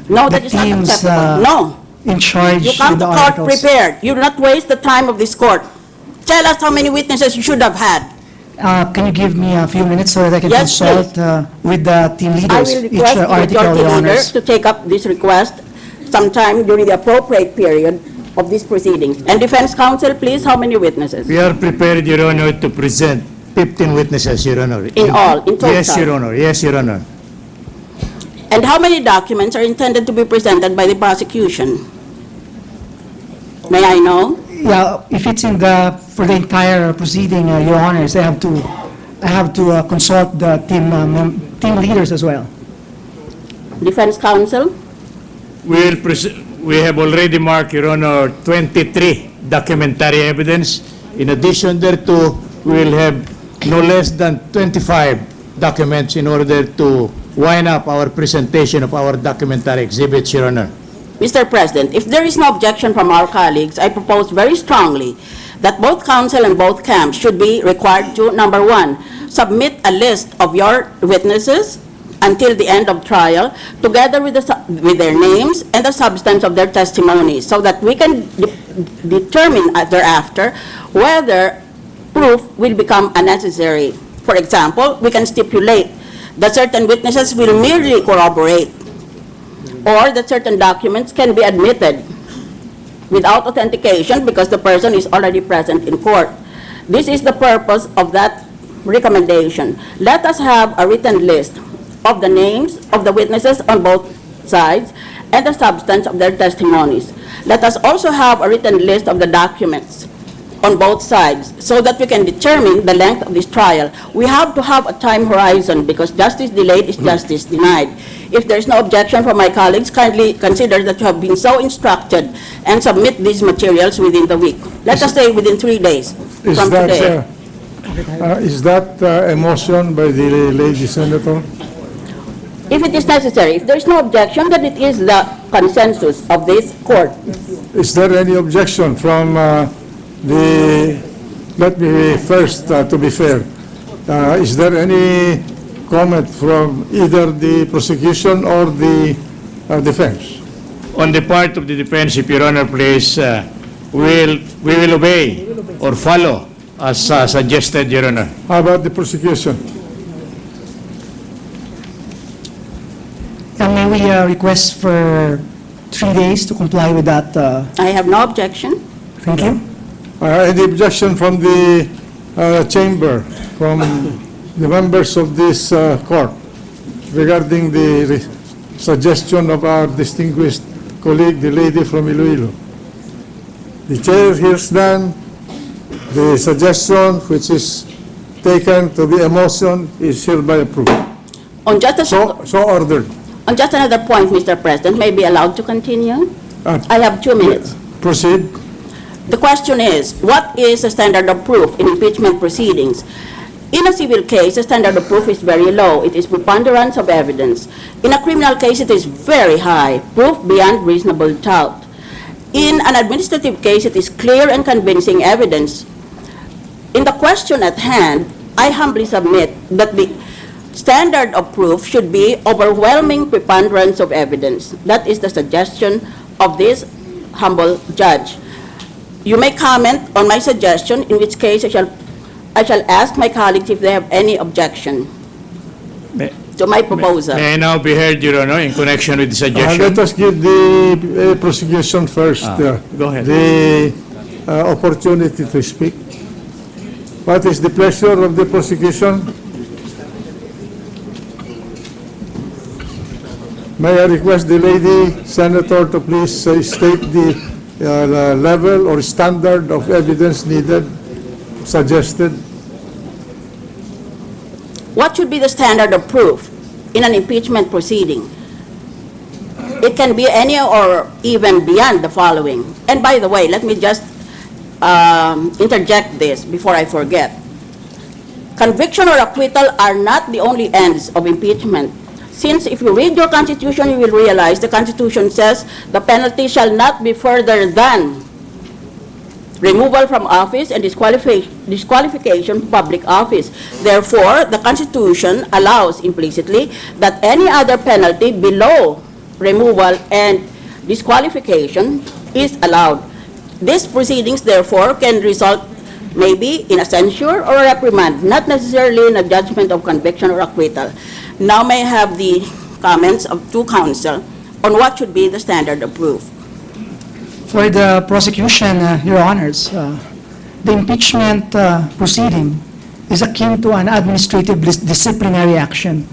No, the that is not teams acceptable. No. in charge You come with to the court articles. prepared. You do not waste the time of this court. Tell us how many witnesses you should have had. Can you give me a few minutes so that I can Yes, consult with the team I leaders? will Each request the article, majority Your leader Honors. to take up this request sometime during the appropriate period of these proceedings. And defense counsel, please, how many witnesses? We are prepared, Your Honor, to present 15 witnesses, Your Honor. In all, in total? Yes, Your Honor. Yes, Your Honor. And how many documents are intended to be presented by the prosecution? May I know? Yeah, if it's for the entire proceeding, Your Honors, I have to consult the team leaders as well. Defense counsel? We have already marked, Your Honor, 23 documentary evidence. In addition thereto, we will have no less than 25 documents in order to wind up our presentation of our documentary exhibits, Your Honor. Mr. President, if there is no objection from our colleagues, I propose very strongly that both counsel and both camps should be required to, number one, submit a list of your witnesses until the end of trial, together with their names and the substance of their testimony, so that we can determine thereafter whether proof will become unnecessary. For example, we can stipulate that certain witnesses will merely corroborate, or that certain documents can be admitted without authentication because the person is already present in court. This is the purpose of that recommendation. Let us have a written list of the names of the witnesses on both sides and the substance of their testimonies. Let us also have a written list of the documents on both sides so that we can determine the length of this trial. We have to have a time horizon because justice delayed is justice denied. If there is no objection from my colleagues, kindly consider that you have been so instructed and submit these materials within the week. Let us say within 3 days from today. Is that a motion by the lady senator? If it is necessary, if there is no objection, then it is the consensus of this court. Is there any objection from let me first, to be fair, is there any comment from either the prosecution or the defense? On the part of the defense, if Your Honor, please, we will obey or follow as suggested, Your Honor. How about the prosecution? And may we request for 3 days to comply with that? I have no objection. Thank you. Any objection from the chamber, from the members of this court regarding the suggestion of our distinguished colleague, the lady from Iloilo? The chair hears none. The suggestion, which is taken to be a motion, is hereby approved. On just, So ordered. on just another point, Mr. President, may I be allowed to continue? I have 2 minutes. Proceed. The question is, what is the standard of proof in impeachment proceedings? In a civil case, the standard of proof is very low. It is preponderance of evidence. In a criminal case, it is very high, proof beyond reasonable doubt. In an administrative case, it is clear and convincing evidence. In the question at hand, I humbly submit that the standard of proof should be overwhelming preponderance of evidence. That is the suggestion of this humble judge. You may comment on my suggestion, in which case I shall ask my colleagues if they have any objection to my proposal. May I now be heard, Your Honor, in connection with the suggestion? Let us give the prosecution first go ahead. the opportunity to speak. What is the pleasure of the prosecution? May I request the lady senator to please state the level or standard of evidence needed, suggested? What should be the standard of proof in an impeachment proceeding? It can be any or even beyond the following. And by the way, let me just interject this before I forget. Conviction or acquittal are not the only ends of impeachment. Since if you read your Constitution, you will realize the Constitution says the penalty shall not be further than removal from office and disqualification from public office. Therefore, the Constitution allows implicitly that any other penalty below removal, and disqualification is allowed. These proceedings, therefore, can result maybe in a censure or a reprimand, not necessarily in a judgment of conviction or acquittal. Now may I have the comments of two counsel on what should be the standard of proof. For the prosecution, Your Honors, the impeachment proceeding is akin to an administrative disciplinary action,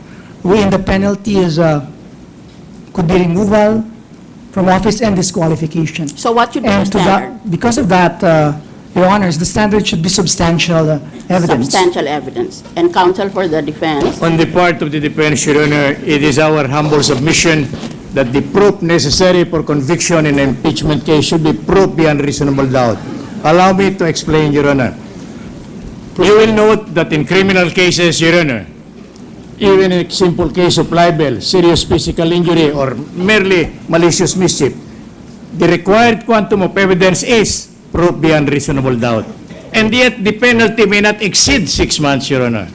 wherein the penalty is, could be removal from office and disqualification. So what should be the And to standard? that, because of that, Your Honors, the standard should be substantial evidence. Substantial evidence. And counsel for the defense. On the part of the defense, Your Honor, it is our humble submission that the proof necessary for conviction in an impeachment case should be proof beyond reasonable doubt. Allow me to explain, Your Honor. You will note that in criminal cases, Your Honor, even in a simple case of libel, serious physical injury, or merely malicious mischief, the required quantum of evidence is proof beyond reasonable doubt. And yet, the penalty may not exceed 6 months, Your Honor.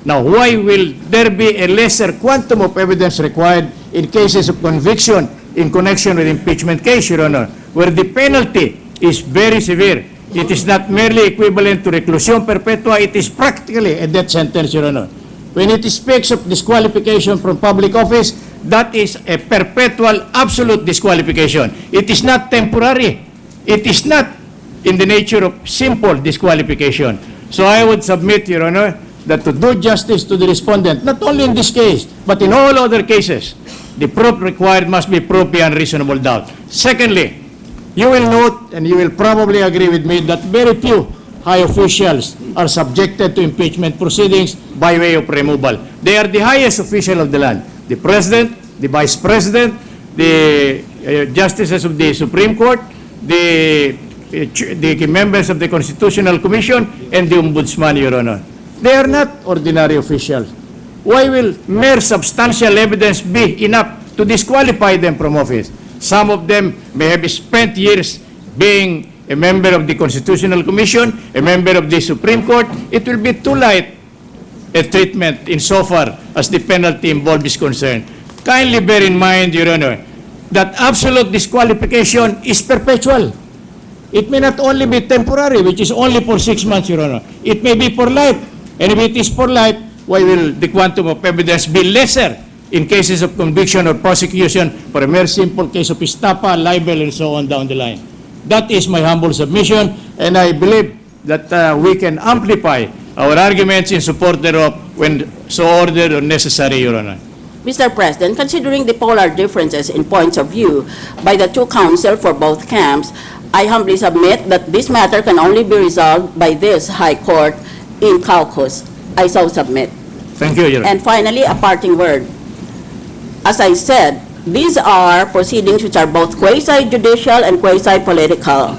Now, why will there be a lesser quantum of evidence required in cases of conviction in connection with impeachment case, Your Honor, where the penalty is very severe? It is not merely equivalent to reclusion perpetua, it is practically a death sentence, Your Honor. When it speaks of disqualification from public office, that is a perpetual absolute disqualification. It is not temporary. It is not in the nature of simple disqualification. So I would submit, Your Honor, that to do justice to the respondent, not only in this case, but in all other cases, the proof required must be proof beyond reasonable doubt. Secondly, you will note, and you will probably agree with me, that very few high officials are subjected to impeachment proceedings by way of removal. They are the highest official of the land. The President, the Vice President, the Justices of the Supreme Court, the members of the Constitutional Commission, and the Ombudsman, Your Honor. They are not ordinary officials. Why will mere substantial evidence be enough to disqualify them from office? Some of them may have spent years being a member of the Constitutional Commission, a member of the Supreme Court. It will be too light a treatment insofar as the penalty involved is concerned. Kindly bear in mind, Your Honor, that absolute disqualification is perpetual. It may not only be temporary, which is only for 6 months, Your Honor. It may be for life. And if it is for life, why will the quantum of evidence be lesser in cases of conviction or prosecution for a mere simple case of estafa, libel, and so on down the line? That is my humble submission, and I believe that we can amplify our arguments in support thereof when so ordered or necessary, Your Honor. Mr. President, considering the polar differences in points of view by the two counsel for both camps, I humbly submit that this matter can only be resolved by this High Court in caucus. I so submit. Thank you, Your Honor. And finally, a parting word. As I said, these are proceedings which are both quasi-judicial and quasi-political.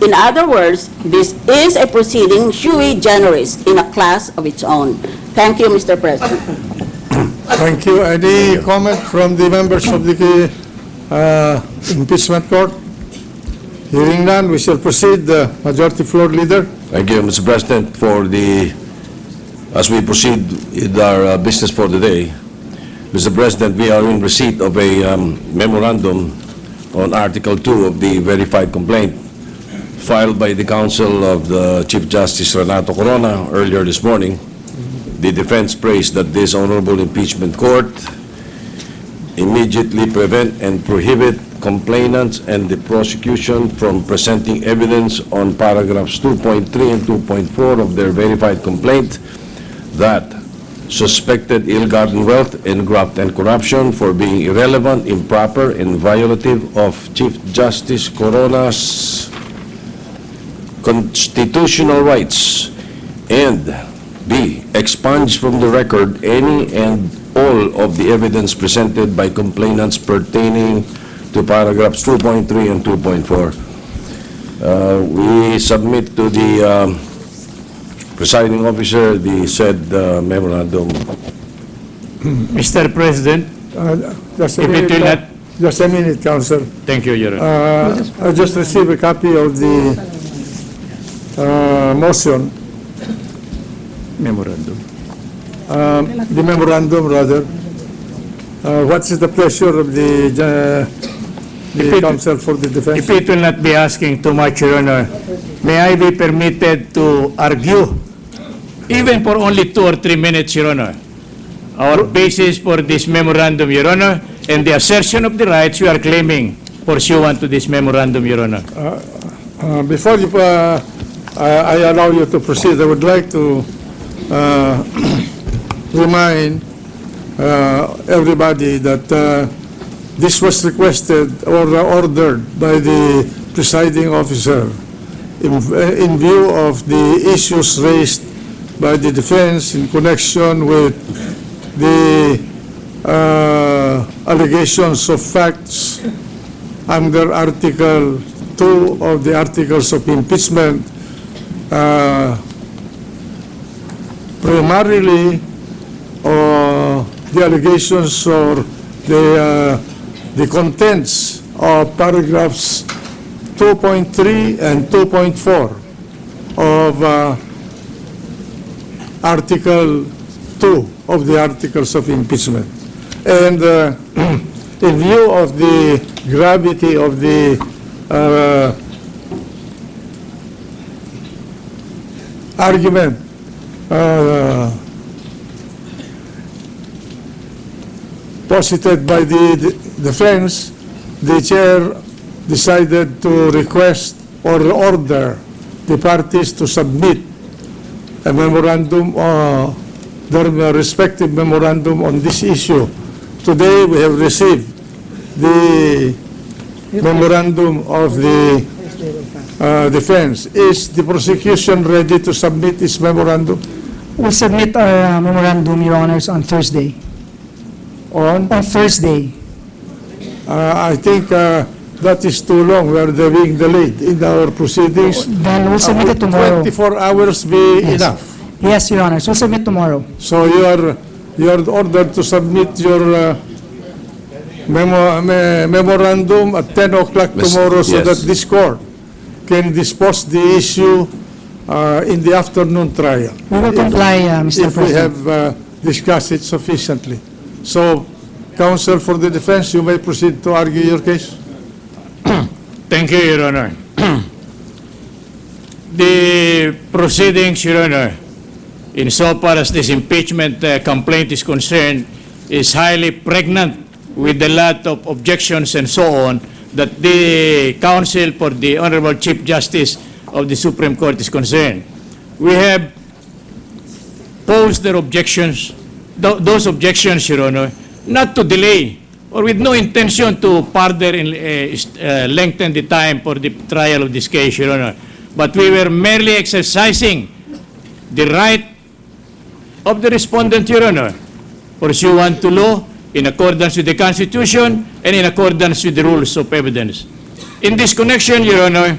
In other words, this is a proceeding sui generis in a class of its own. Thank you, Mr. President. Thank you. Any comment from the members of the impeachment court? Hearing none, we shall proceed. The Majority Floor Leader. Thank you, Mr. President, as we proceed with our business for the day. Mr. President, we are in receipt of a memorandum on Article 2 of the verified complaint filed by the counsel of the Chief Justice Renato Corona earlier this morning. The defense praised that this honorable impeachment court immediately prevent and prohibit complainants and the prosecution from presenting evidence on paragraphs 2.3 and 2.4 of their verified complaint that suspected ill-gotten wealth and graft and corruption for being irrelevant, improper, and violative of Chief Justice Corona's constitutional rights, and B, expunge from the record any and all of the evidence presented by complainants pertaining to paragraphs 2.3 and 2.4. We submit to the presiding officer the said memorandum. Mr. President, Just a if it minute, will not... just a minute, Counsel. Thank you, Your Honor. I just received a copy of the motion, Memorandum. the memorandum, rather. What is the pleasure of the counsel for the defense? If it will not be asking too much, Your Honor, may I be permitted to argue, even for only 2 or 3 minutes, Your Honor, our basis for this memorandum, Your Honor, and the assertion of the rights we are claiming pursuant to this memorandum, Your Honor. Before I allow you to proceed, I would like to remind everybody that this was requested or ordered by the presiding officer in view of the issues raised by the defense in connection with the allegations of facts under Article 2 of the Articles of Impeachment, primarily the allegations or the contents of paragraphs 2.3 and 2.4 of Article 2 of the Articles of Impeachment. And in view of the gravity of the argument posited by the defense, the chair decided to request or order the parties to submit a memorandum, their respective memorandum on this issue. Today, we have received the memorandum of the defense. Is the prosecution ready to submit its memorandum? We'll submit our memorandum, Your Honors, on Thursday. On? On Thursday. I think that is too long. We are being delayed in our proceedings. Then we'll submit it Would tomorrow. 24 hours be Yes. enough? Yes, Your Honors, we'll submit tomorrow. So you are ordered to submit your memorandum at 10 o'clock Yes. tomorrow so Yes. that this court can dispose the issue in the afternoon trial. We will comply, Mr. If we President. have discussed it sufficiently. So, counsel for the defense, you may proceed to argue your case. Thank you, Your Honor. The proceedings, Your Honor, insofar as this impeachment complaint is concerned, is highly pregnant with a lot of objections and so on that the counsel for the Honorable Chief Justice of the Supreme Court is concerned. We have posed their objections, those objections, Your Honor, not to delay or with no intention to further lengthen the time for the trial of this case, Your Honor. But we were merely exercising the right of the respondent, Your Honor, pursuant to law, in accordance with the Constitution, and in accordance with the rules of evidence. In this connection, Your Honor,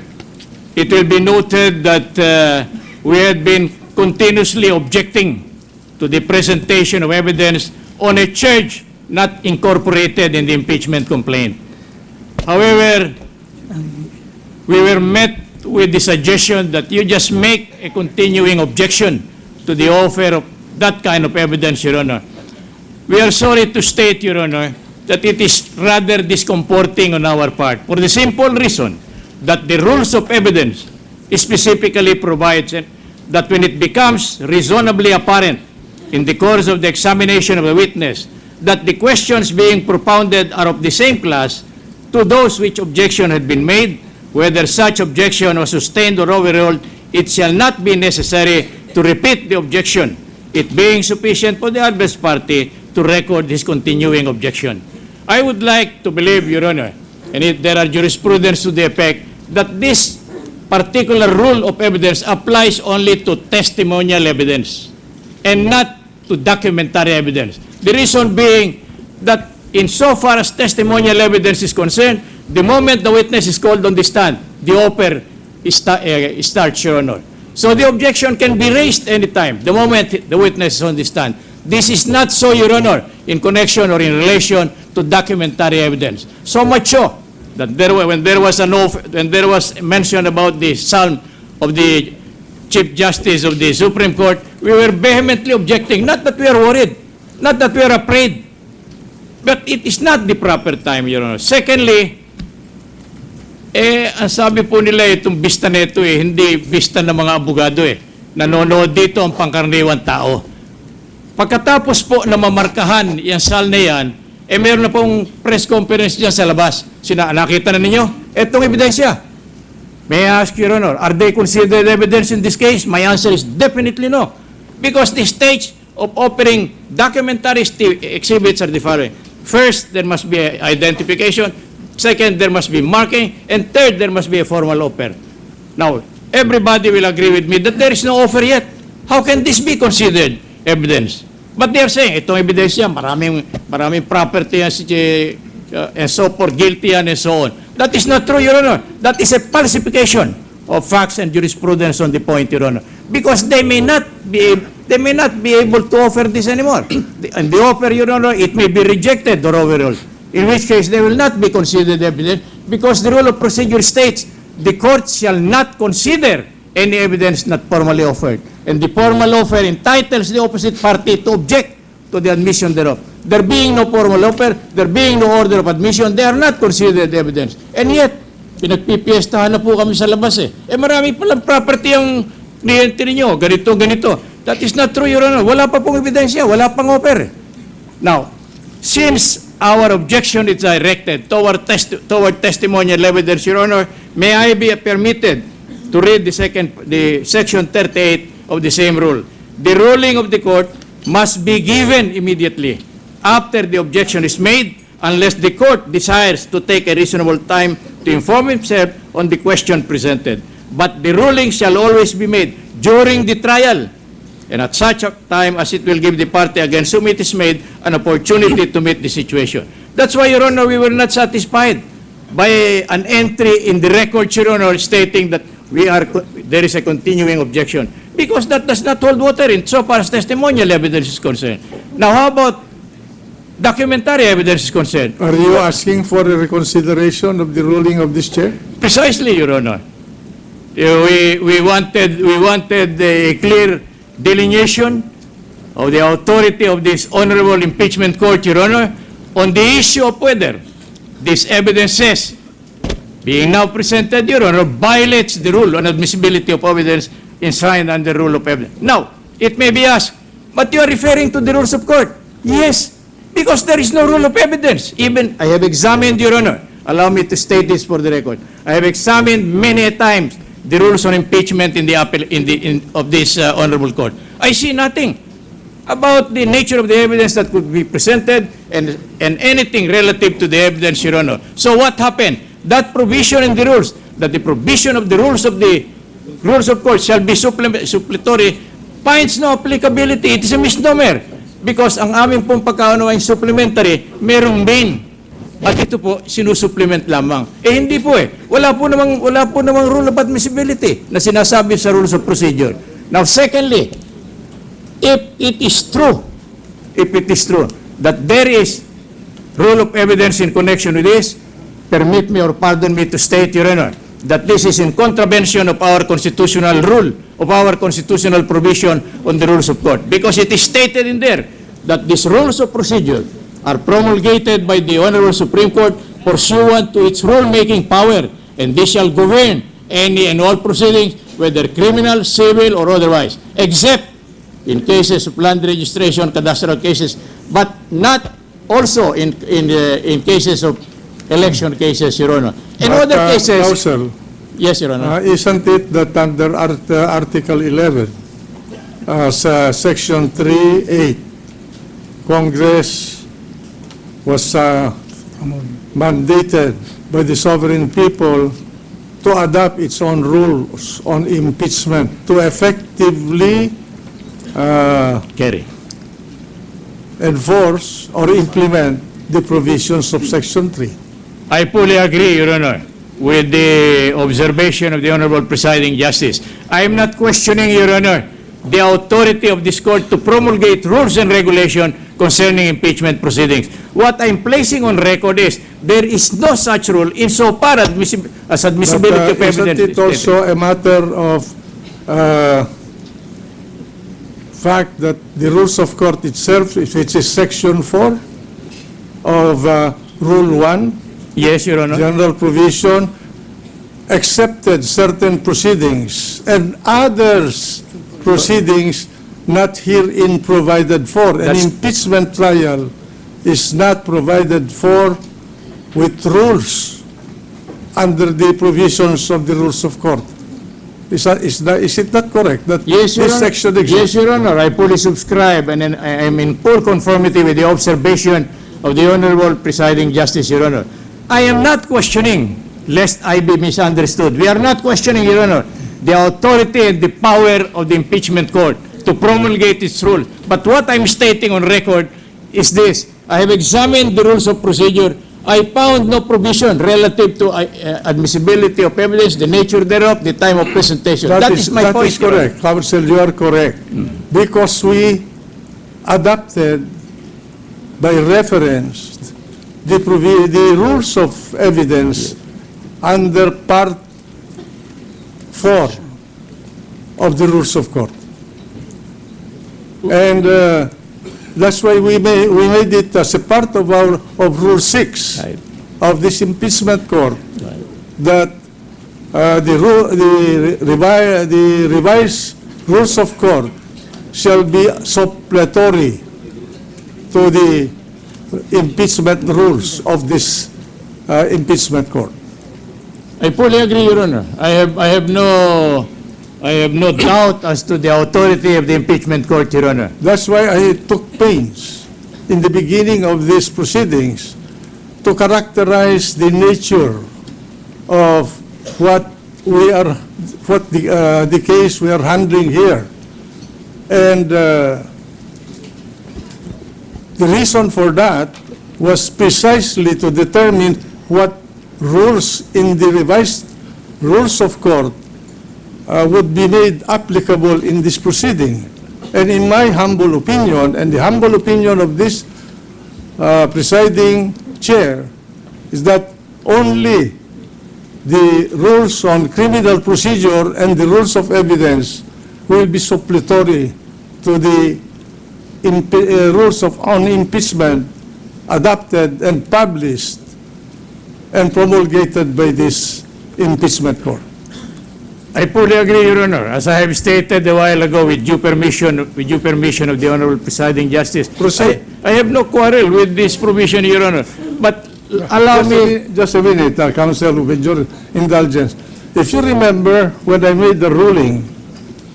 it will be noted that we had been continuously objecting to the presentation of evidence on a charge not incorporated in the impeachment complaint. However, we were met with the suggestion that you just make a continuing objection to the offer of that kind of evidence, Your Honor. We are sorry to state, Your Honor, that it is rather discomforting on our part for the simple reason that the rules of evidence specifically provides that when it becomes reasonably apparent in the course of the examination of a witness that the questions being propounded are of the same class to those which objection had been made, whether such objection was sustained or overruled, it shall not be necessary to repeat the objection, it being sufficient for the adverse party to record his continuing objection. I would like to believe, Your Honor, and there are jurisprudence to the effect that this particular rule of evidence applies only to testimonial evidence and not to documentary evidence. The reason being that insofar as testimonial evidence is concerned, the moment the witness is called on the stand, the offer starts, Your Honor. So the objection can be raised anytime, the moment the witness is on the stand. This is not so, Your Honor, in connection or in relation to documentary evidence. So much so that when there was mention about the psalm of the Chief Justice of the Supreme Court, we were vehemently objecting. Not that we are worried, not that we are afraid, But it is not the proper time, Your Honor. Secondly, ang sabi po nila itong bista nito hindi bista ng mga abogado Nanonood dito ang pangkaraniwang tao. Pagkatapos po na mamarkahan yung sal na yan, meron na pong press conference dyan sa labas. Nakita na ninyo? Itong ebidensya. May I ask, Your Honor, are they considered evidence in this case? My answer is definitely no. Because the stage of offering documentary exhibits are the following. First, there must be identification. Second, there must be marking. And third, there must be a formal offer. Now, everybody will agree with me that there is no offer yet. How can this be considered evidence? But they are saying, itong ebidensya, maraming property yan, and so forth, guilty yan, and so on. That is not true, Your Honor. That is a falsification of facts and jurisprudence on the point, Your Honor. Because they may not be able to offer this anymore. And the offer, Your Honor, it may be rejected or overruled. In which case, they will not be considered evidence because the rule of procedure states the court shall not consider any evidence not formally offered. And the formal offer entitles the opposite party to object to the admission thereof. There being no formal offer, there being no order of admission, they are not considered evidence. And yet, pinagpipiestahan na po kami sa labas marami palang property ang kliyente ninyo, ganito. That is not true, Your Honor. Wala pa pong ebidensya, wala pang offer. Now, since our objection is directed toward testimonial evidence, Your Honor, may I be permitted to read the section 38 of the same rule. The ruling of the court must be given immediately after the objection is made unless the court desires to take a reasonable time to inform himself on the question presented. But the ruling shall always be made during the trial and at such a time as it will give the party against whom it is made an opportunity to meet the situation. That's why, Your Honor, we were not satisfied by an entry in the record, Your Honor, stating that there is a continuing objection. Because that does not hold water in so far as testimonial evidence is concerned. Now, how about documentary evidence is concerned? Are you asking for a reconsideration of the ruling of this chair? Precisely, Your Honor. We wanted a clear delineation of the authority of this Honorable Impeachment Court, Your Honor, on the issue of whether this evidence says, being now presented, Your Honor, violates the rule on admissibility of evidence enshrined under rule of evidence. Now, it may be asked, but you are referring to the rules of court. Yes, because there is no rule of evidence. Even I have examined, Your Honor, allow me to state this for the record. I have examined many a times the rules on impeachment of this honorable court. I see nothing about the nature of the evidence that could be presented and anything relative to the evidence, Your Honor. So what happened? That provision in the rules, that the provision of the rules of court shall be suppletory, finds no applicability. It is a misnomer. Because ang aming pong pagkaunawa yung supplementary, merong main. At ito po, sinusupplement lamang. Hindi po Wala po namang rule of admissibility na sinasabi sa rules of procedure. Now, secondly, if it is true that there is rule of evidence in connection with this, permit me or pardon me to state, Your Honor, that this is in contravention of our constitutional rule, of our constitutional provision on the rules of court. Because it is stated in there that these rules of procedure are promulgated by the Honorable Supreme Court pursuant to its rule-making power, and they shall govern any and all proceedings, whether criminal, civil, or otherwise, except in cases of land registration, cadastral cases, but not also in cases of election cases, Your Honor. In other cases... Counsel, yes, Your Honor. isn't it that under Article 11, Section 3.8, Congress was mandated by the sovereign people to adopt its own rules on impeachment to effectively Carry. enforce or implement the provisions of Section 3. I fully agree, Your Honor, with the observation of the Honorable Presiding Justice. I am not questioning, Your Honor, the authority of this court to promulgate rules and regulation concerning impeachment proceedings. What I'm placing on record is there is no such rule insofar as admissibility of evidence. Isn't it also a matter of fact that the rules of court itself, if it is Section 4, of Rule 1, Yes, Your Honor. general provision, accepted certain proceedings and others proceedings not herein provided for. An That's- impeachment trial is not provided for with rules under the provisions of the rules of court. Is it not correct that Yes, Your this Honor. section Yes, exists? Your Honor, I fully subscribe, and then I am in full conformity with the observation of the Honorable Presiding Justice, Your Honor. I am not questioning, lest I be misunderstood. We are not questioning, Your Honor, the authority and the power of the impeachment court to promulgate its rules. But what I'm stating on record is this. I have examined the rules of procedure. I found no provision relative to admissibility of evidence, the nature thereof, the time of presentation. That is my that point, is Your Honor. correct. Counsel, you are correct. Because we adopted by reference the rules of evidence under Part 4 of the rules of court. And that's why we made it as a part of Rule 6 Right. of this impeachment court, that the revised rules of court shall be supplementary to the impeachment rules of this impeachment court. I fully agree, Your Honor. I have no doubt as to the authority of the impeachment court, Your Honor. That's why I took pains in the beginning of these proceedings to characterize the nature of what the case we are handling here. And the reason for that was precisely to determine what rules in the revised rules of court would be made applicable in this proceeding. And in my humble opinion, and the humble opinion of this presiding chair, is that only the rules on criminal procedure and the rules of evidence will be supplementary to the rules on impeachment adopted and published and promulgated by this impeachment court. I fully agree, Your Honor. As I have stated a while ago, with due permission of the Honorable Presiding Justice, Proceed. I have no quarrel with this provision, Your Honor. But allow me, Just a minute, Counsel, with your indulgence. If you remember, when I made the ruling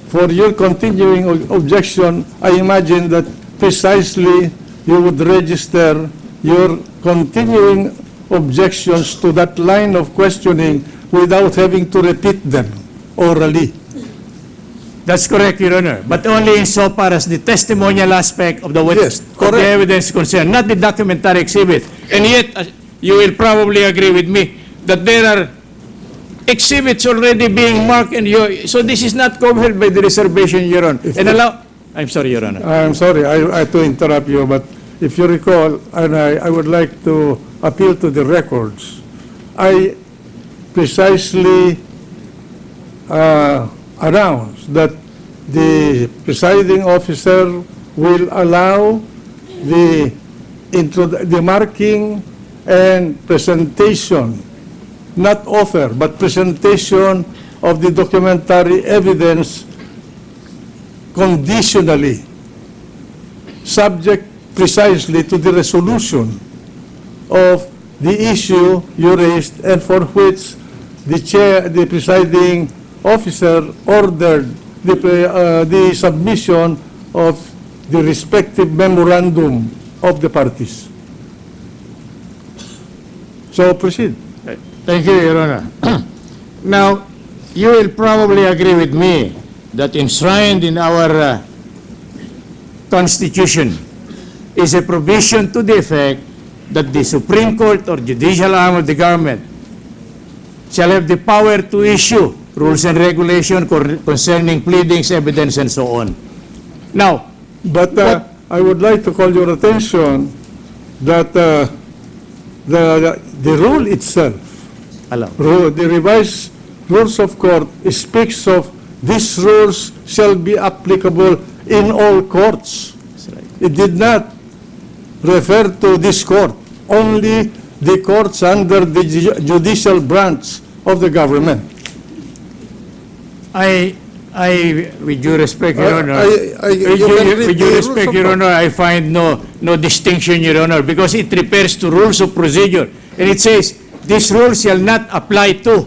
for your continuing objection, I imagine that precisely you would register your continuing objections to that line of questioning without having to repeat them orally. that's correct, Your Honor, but only insofar as the testimonial aspect of the Yes, of the correct. evidence concerned, not the documentary exhibit. And yet, you will probably agree with me that there are exhibits already being marked, and so this is not covered by the reservation, Your Honor. And I'm sorry, Your Honor. I'm sorry, I had to interrupt you, but if you recall, and I would like to appeal to the records, I precisely announced that the presiding officer will allow the marking and presentation, not offer, but presentation of the documentary evidence conditionally, subject precisely to the resolution of the issue you raised, and for which the presiding officer ordered the submission of the respective memorandum of the parties. So proceed. Thank you, Your Honor. Now, you will probably agree with me that enshrined in our Constitution is a provision to the effect that the Supreme Court or judicial arm of the government shall have the power to issue rules and regulations concerning pleadings, evidence, and so on. Now, But I would like to call your attention that the rule itself, the revised rules of court, speaks of these rules shall be applicable in all courts. That's right. It did not refer to this court. only the courts under the judicial branch of the government. With due respect, Your Honor, you can read with the due rules respect, of Your law. Honor, I find no distinction, Your Honor, because it refers to rules of procedure. And it says, these rules shall not apply to.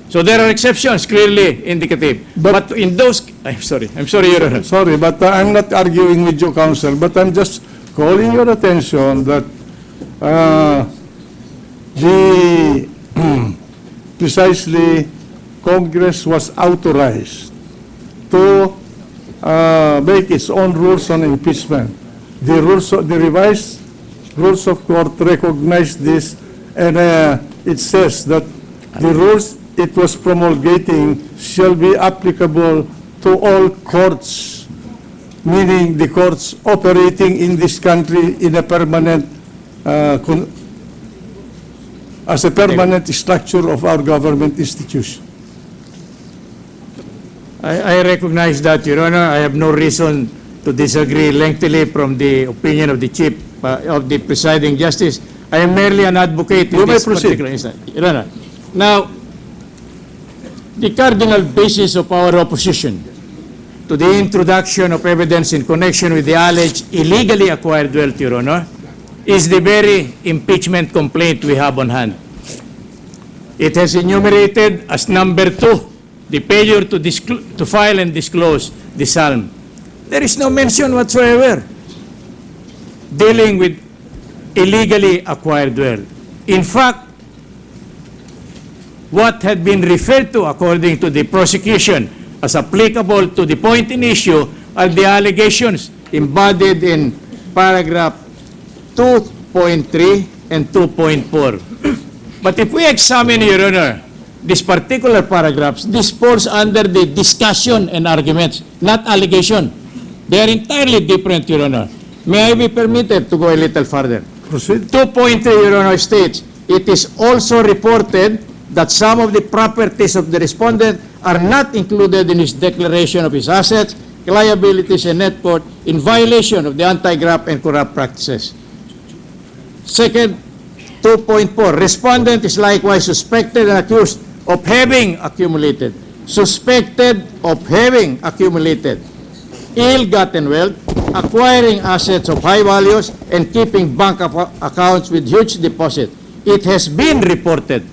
So there are exceptions clearly indicative. But in those, I'm sorry, Your Honor. Sorry, but I'm not arguing with you, counsel, but I'm just calling your attention that the precisely Congress was authorized to make its own rules on impeachment. The revised rules of court recognize this, and it says that the rules it was promulgating shall be applicable to all courts, meaning the courts operating in this country in a permanent, as a permanent structure of our government institution. I recognize that, Your Honor. I have no reason to disagree lengthily from the opinion of the Chief, of the presiding justice. I am merely an advocate in You may this proceed. particular instance. Your Honor. Now, the cardinal basis of our opposition to the introduction of evidence in connection with the alleged illegally acquired wealth, Your Honor, is the very impeachment complaint we have on hand. It has enumerated as number 2 the failure to file and disclose the psalm. There is no mention whatsoever dealing with illegally acquired wealth. In fact, what had been referred to according to the prosecution as applicable to the point in issue are the allegations embodied in paragraph 2.3 and 2.4. But if we examine, Your Honor, these particular paragraphs, this falls under the discussion and arguments, not allegation. They are entirely different, Your Honor. May I be permitted to go a little further? Proceed. 2.3, Your Honor, states, it is also reported that some of the properties of the respondent are not included in his declaration of his assets, liabilities, and net worth in violation of the anti-graft and corrupt practices. Second, 2.4, respondent is likewise suspected and accused of having accumulated ill-gotten wealth, acquiring assets of high values, and keeping bank accounts with huge deposit. It has been reported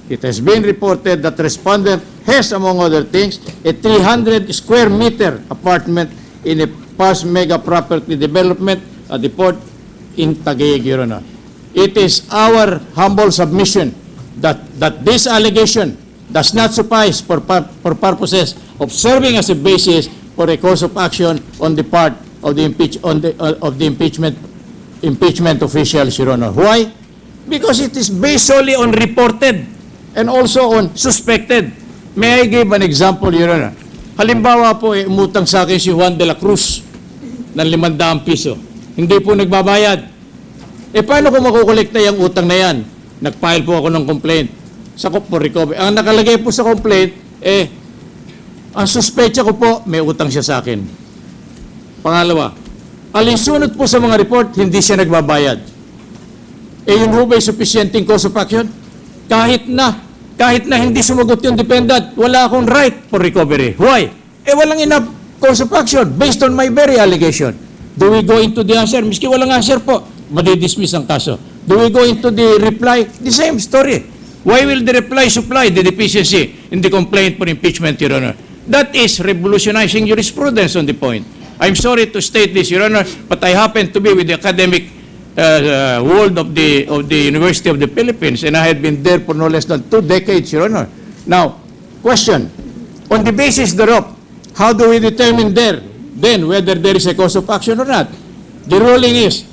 that respondent has, among other things, a 300 square meter apartment in a past mega property development at the port in Taguig, Your Honor. It is our humble submission that this allegation does not suffice for purposes of serving as a basis for a cause of action on the part of the impeachment officials, Your Honor. Why? Because it is based solely on reported and also on suspected. May I give an example, Your Honor? Halimbawa po, umutang sa akin si Juan de la Cruz ng 500 piso. Hindi po nagbabayad. Paano ko makukolekta yung utang na yan? Nag-file po ako ng complaint sa for recovery. Ang nakalagay po sa complaint, ang suspecha ko po, may utang siya sa akin. Pangalawa, alinsunod po sa mga report, hindi siya nagbabayad. Yun ho ba'y sufficienting cause of action? Kahit na hindi sumagot yung dependent, wala akong right for recovery. Why? Walang enough cause of action based on my very allegation. Do we go into the answer? Miski walang answer po, madidismiss ang kaso. Do we go into the reply? The same story. Why will the reply supply the deficiency in the complaint for impeachment, Your Honor? That is revolutionizing jurisprudence on the point. I'm sorry to state this, Your Honor, but I happen to be with the academic world of the University of the Philippines, and I had been there for no less than 2 decades, Your Honor. Now, question, on the basis thereof, how do we determine then whether there is a cause of action or not? The ruling is,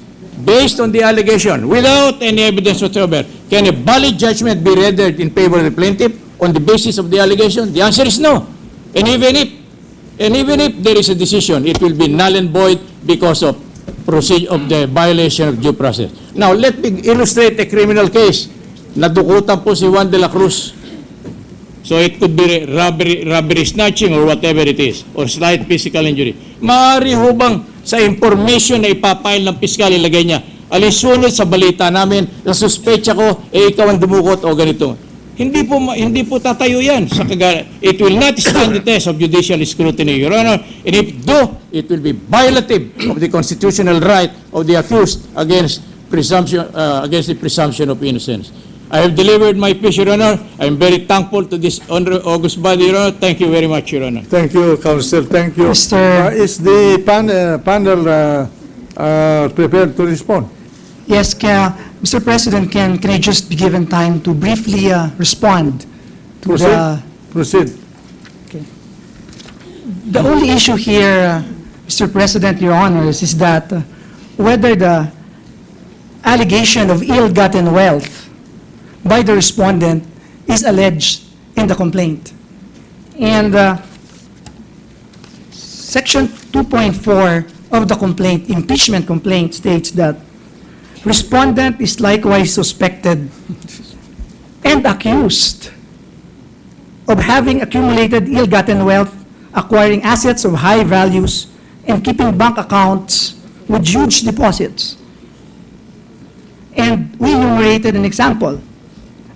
based on the allegation, without any evidence whatsoever, can a valid judgment be rendered in favor of the plaintiff on the basis of the allegation? The answer is no. And even if there is a decision, it will be null and void because of the violation of due process. Now, let me illustrate a criminal case. Nadukutan po si Juan de la Cruz. So it could be robbery, snatching, or whatever it is, or slight physical injury. Maaari ho bang sa information na ipapile ng piskal ilagay niya, alisunod sa balita namin, na suspecha ko, ikaw ang dumukot o ganito. Hindi po tatayo yan. It will not stand the test of judicial scrutiny, Your Honor. And if do, it will be violative of the constitutional right of the accused against the presumption of innocence. I have delivered my speech, Your Honor. I am very thankful to this august body, Your Honor. Thank you very much, Your Honor. Thank you, Counsel. Thank you. Is the panel prepared to respond? Yes, Mr. President, can I just be given time to briefly respond to Proceed. The only issue here, Mr. President, Your Honors, is that whether the allegation of ill-gotten wealth by the respondent is alleged in the complaint. And Section 2.4 of the complaint, impeachment complaint, states that respondent is likewise suspected and accused of having accumulated ill-gotten wealth, acquiring assets of high values, and keeping bank accounts with huge deposits. And we enumerated an example.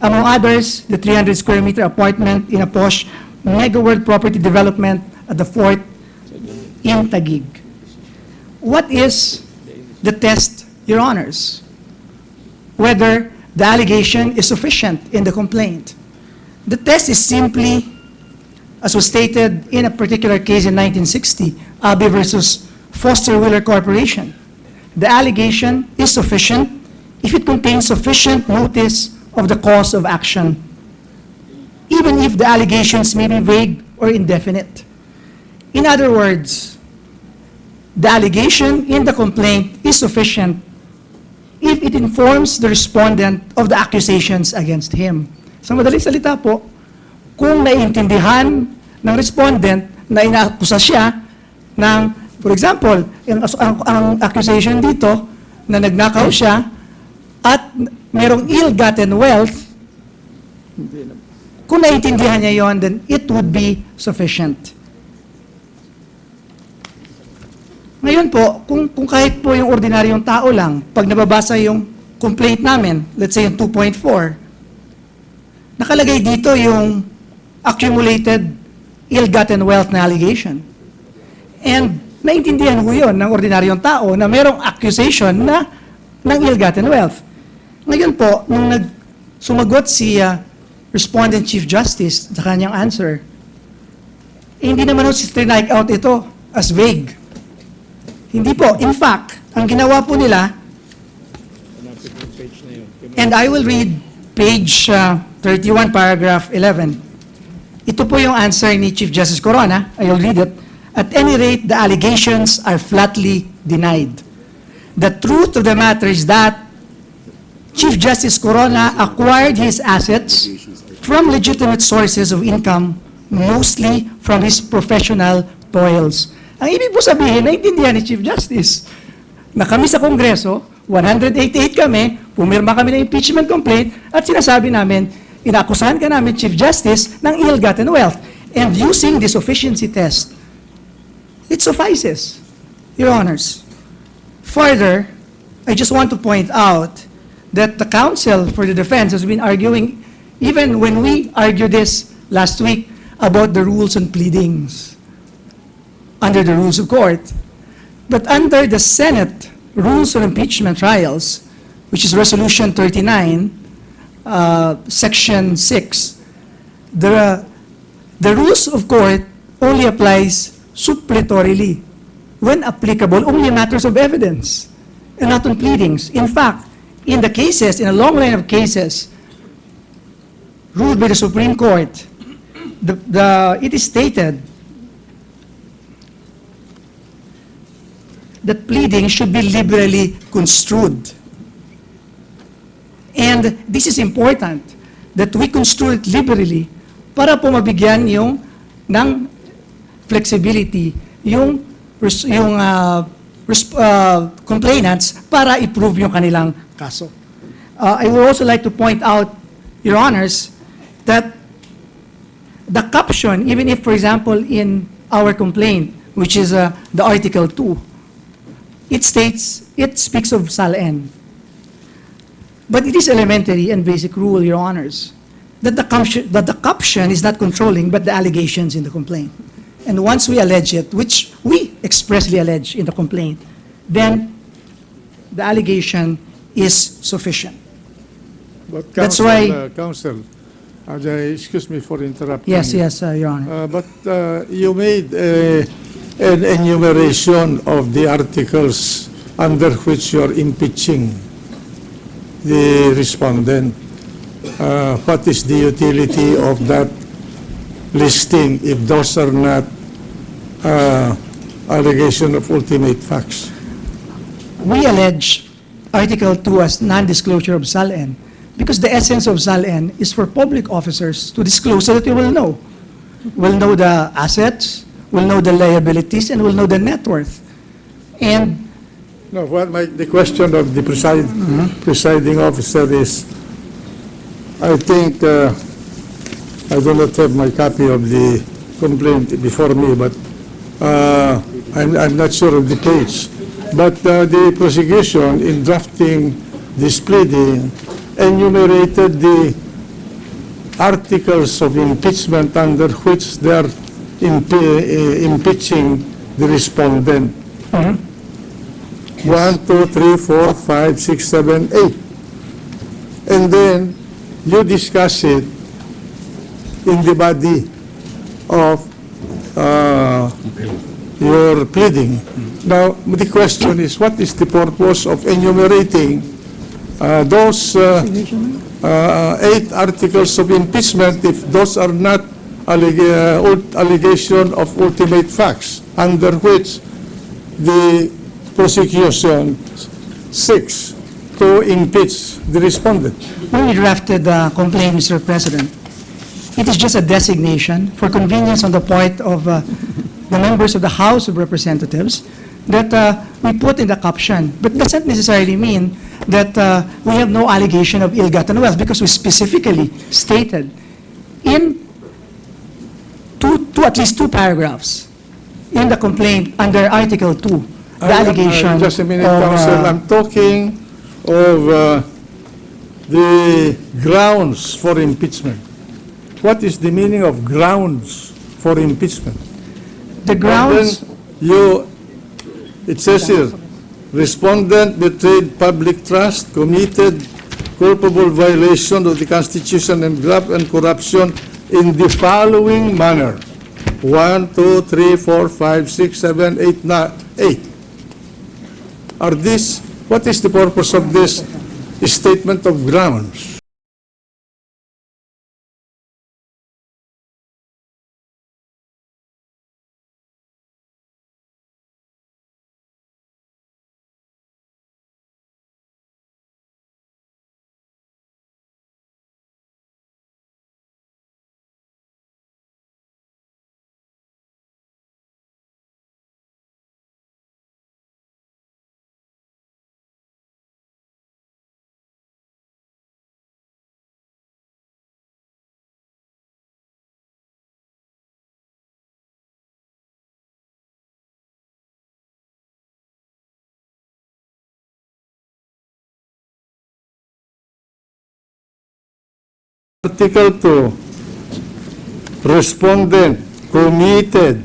Among others, the 300 square meter apartment in a posh Mega World property development at the Fort in Taguig. What is the test, Your Honors? Whether the allegation is sufficient in the complaint. The test is simply, as was stated in a particular case in 1960, Abbey versus Foster Wheeler Corporation. The allegation is sufficient if it contains sufficient notice of the cause of action, even if the allegations may be vague or indefinite. In other words, the allegation in the complaint is sufficient if it informs the respondent of the accusations against him. Sa madaling salita po, kung naiintindihan ng respondent na inaakusa siya ng, for example, ang accusation dito na nagnakaw siya at merong ill-gotten wealth, kung naiintindihan niya yon, then it would be sufficient. Ngayon po, kung kahit po yung ordinaryong tao lang, pag nababasa yung complaint namin, let's say yung 2.4, nakalagay dito yung accumulated ill-gotten wealth na allegation. And naiintindihan ko yun ng ordinaryong tao na merong accusation na ng ill-gotten wealth. Ngayon po, nung sumagot si Respondent Chief Justice sa kanyang answer, hindi naman si strike out ito as vague. Hindi po. In fact, ang ginawa po nila, and I will read page 31, paragraph 11. Ito po yung answer ni Chief Justice Corona. I will read it. At any rate, the allegations are flatly denied. The truth of the matter is that Chief Justice Corona acquired his assets from legitimate sources of income, mostly from his professional toils. Ang ibig po sabihin, naintindihan ni Chief Justice na kami sa Kongreso, 188 kami, pumirma kami ng impeachment complaint, at sinasabi namin, inaakusahan ka namin, Chief Justice, ng ill-gotten wealth. And using the sufficiency test, it suffices, Your Honors. Further, I just want to point out that the counsel for the defense has been arguing, even when we argued this last week, about the rules on pleadings under the rules of court. But under the Senate Rules on Impeachment Trials, which is Resolution 39, Section 6, the rules of court only applies suppletorily, when applicable, only in matters of evidence, and not on pleadings. In fact, in the cases, in a long line of cases, ruled by the Supreme Court, it is stated that pleading should be liberally construed. And this is important, that we construe it liberally para po mabigyan ng flexibility yung complainants para i-prove yung kanilang kaso. I would also like to point out, Your Honors, that the caption, even if, for example, in our complaint, which is the Article 2, it states, it speaks of SALN. But it is elementary and basic rule, Your Honors, that the caption is not controlling, but the allegations in the complaint. And once we allege it, which we expressly allege in the complaint, then the allegation is sufficient. But That's counsel, why- Counsel, excuse me for interrupting. Yes, you. yes, Your Honor. But you made an enumeration of the articles under which you're impeaching the respondent. What is the utility of that listing if those are not allegation of ultimate facts? We allege Article 2 as non-disclosure of SALN because the essence of SALN is for public officers to disclose so that you will know. Will know the assets, will know the liabilities, and will know the net worth. And No, the question of the presiding officer is, I think, I do not have my copy of the complaint before me, but I'm not sure of the page. But the prosecution, in drafting this pleading, enumerated the articles of impeachment under which they are impeaching the respondent. 1, 2, 3, 4, 5, 6, 7, 8. And then you discuss it in the body of your pleading. Now, the question is, what is the purpose of enumerating those 8 articles of impeachment if those are not allegation of ultimate facts under which the prosecution seeks to impeach the respondent? when we drafted the complaint, Mr. President, it is just a designation for convenience on the part of the members of the House of Representatives that we put in the caption, but doesn't necessarily mean that we have no allegation of ill-gotten wealth because we specifically stated in at least two paragraphs in the complaint under Article 2, the allegation Just a minute, of, Counsel. I'm talking of the grounds for impeachment. What is the meaning of grounds for impeachment? the grounds. And then it says here, respondent betrayed public trust, committed culpable violation of the Constitution and graft and corruption in the following manner. 1, 2, 3, 4, 5, 6, 7, 8, 8. What is the purpose of this statement of grounds? Article 2, respondent committed,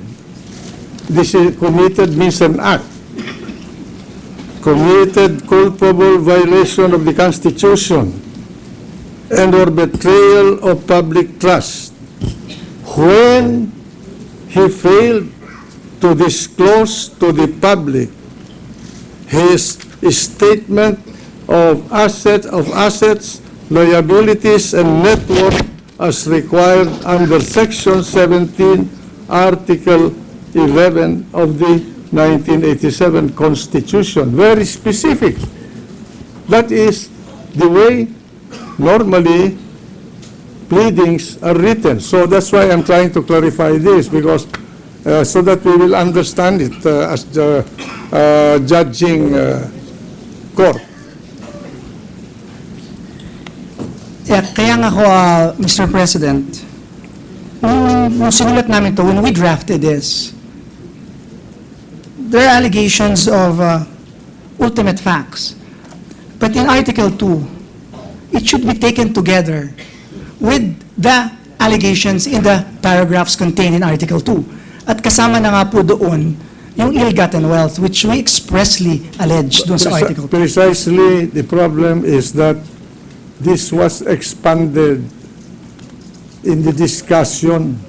this is committed means an act, committed culpable violation of the Constitution and or betrayal of public trust when he failed to disclose to the public his statement of assets, liabilities, and net worth as required under Section 17, Article 11 of the 1987 Constitution. Very specific. That is the way normally pleadings are written. So that's why I'm trying to clarify this, because so that we will understand it as the judging court. Kaya nga ho, Mr. President, nung sinulat namin to, when we drafted this, there are allegations of ultimate facts. But in Article 2, it should be taken together with the allegations in the paragraphs contained in Article 2. At kasama na nga po doon yung ill-gotten wealth, which we expressly allege doon sa Article 2. Precisely, the problem is that this was expanded in the discussion.